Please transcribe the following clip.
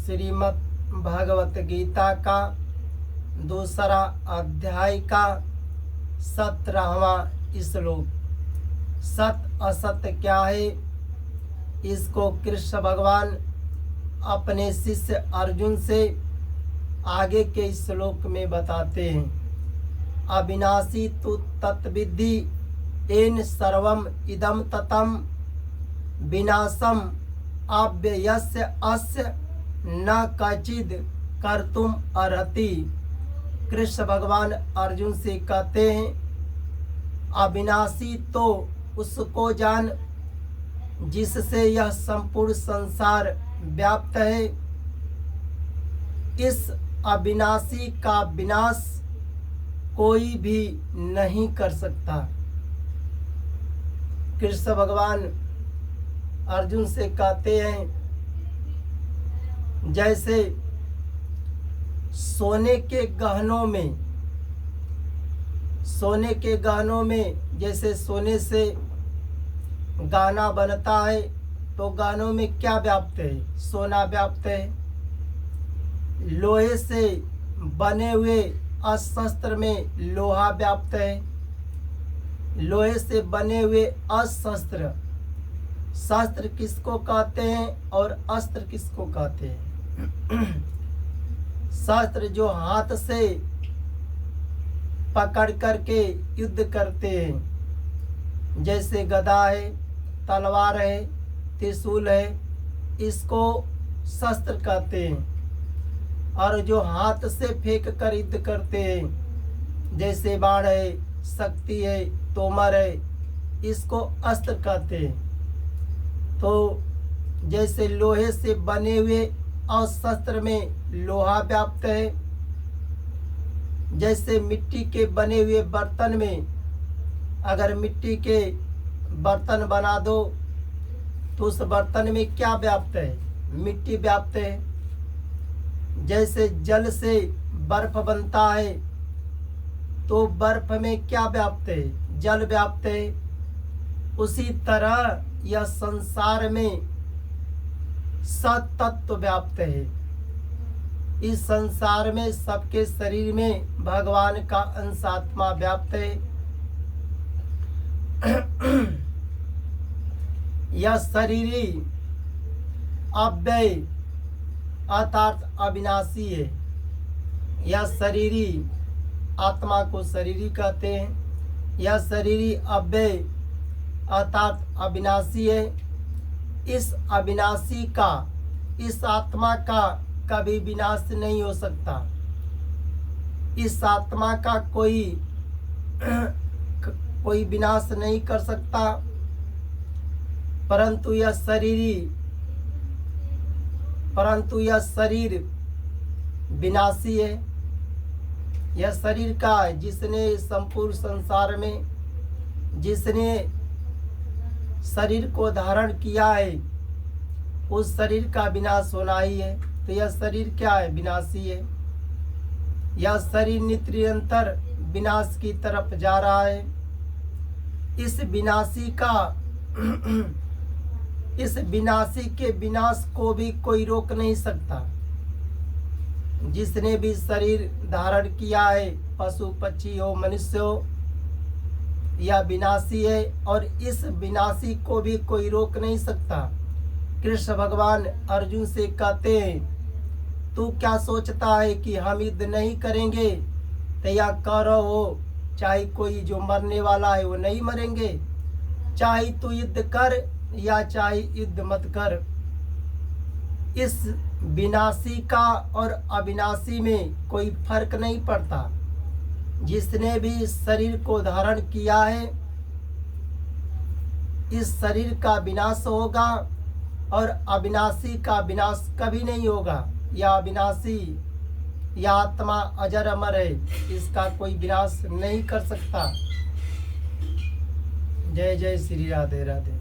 श्रीमद् भागवत गीता का दूसरा अध्याय का 17वां श्लोक। सत असत क्या है, इसको कृष्ण भगवान अपने शिष्य अर्जुन से आगे के श्लोक में बताते हैं। अविनाशी तु तत्विद्धि येन सर्वम इदम ततम विनाशम अव्ययस्य अस्य न कचिद कर्तुम अर्हति। कृष्ण भगवान अर्जुन से कहते हैं, अविनाशी तो उसको जान जिससे यह संपूर्ण संसार व्याप्त है। इस अविनाशी का विनाश कोई भी नहीं कर सकता। कृष्ण भगवान अर्जुन से कहते हैं, जैसे सोने के गहनों में जैसे सोने से गाना बनता है, तो गानों में क्या व्याप्त है? सोना व्याप्त है। लोहे से बने हुए अस्त्र में लोहा व्याप्त है। लोहे से बने हुए अस्त्र, शस्त्र किसको कहते हैं और अस्त्र किसको कहते हैं? शस्त्र जो हाथ से पकड़ करके युद्ध करते हैं, जैसे गदा है, तलवार है, त्रिशूल है, इसको शस्त्र कहते हैं। और जो हाथ से फेंक कर युद्ध करते हैं, जैसे बाण है, शक्ति है, तोमर है, इसको अस्त्र कहते हैं। तो जैसे लोहे से बने हुए और शस्त्र में लोहा व्याप्त है, जैसे मिट्टी के बने हुए बर्तन में अगर मिट्टी के बर्तन बना दो तो उस बर्तन में क्या व्याप्त है? मिट्टी व्याप्त है। जैसे जल से बर्फ बनता है, तो बर्फ में क्या व्याप्त है? जल व्याप्त है। उसी तरह यह संसार में सतत्व व्याप्त है। इस संसार में सबके शरीर में भगवान का अंश आत्मा व्याप्त है। यह शरीरी अव्यय अर्थात अविनाशी है। यह शरीरी आत्मा को शरीरी कहते हैं। यह शरीरी अव्यय अर्थात अविनाशी है। इस अविनाशी का, इस आत्मा का कभी विनाश नहीं हो सकता। इस आत्मा का कोई विनाश नहीं कर सकता। परंतु यह शरीर विनाशी है। यह शरीर का जिसने संपूर्ण संसार में जिसने शरीर को धारण किया है, उस शरीर का विनाश होना ही है। तो यह शरीर क्या है? विनाशी है। यह शरीर निरंतर विनाश की तरफ जा रहा है। इस विनाशी के विनाश को भी कोई रोक नहीं सकता। जिसने भी शरीर धारण किया है, पशु पक्षी हो, मनुष्य हो, यह विनाशी है और इस विनाशी को भी कोई रोक नहीं सकता। कृष्ण भगवान अर्जुन से कहते हैं, तू क्या सोचता है कि हम युद्ध नहीं करेंगे? तो या कह रहे हो, चाहे कोई जो मरने वाला है वो नहीं मरेंगे। चाहे तू युद्ध कर या चाहे युद्ध मत कर, इस विनाशी का और अविनाशी में कोई फर्क नहीं पड़ता। जिसने भी इस शरीर को धारण किया है, इस शरीर का विनाश होगा और अविनाशी का विनाश कभी नहीं होगा। यह अविनाशी, यह आत्मा अजर अमर है, इसका कोई विनाश नहीं कर सकता। जय जय श्री राधे राधे।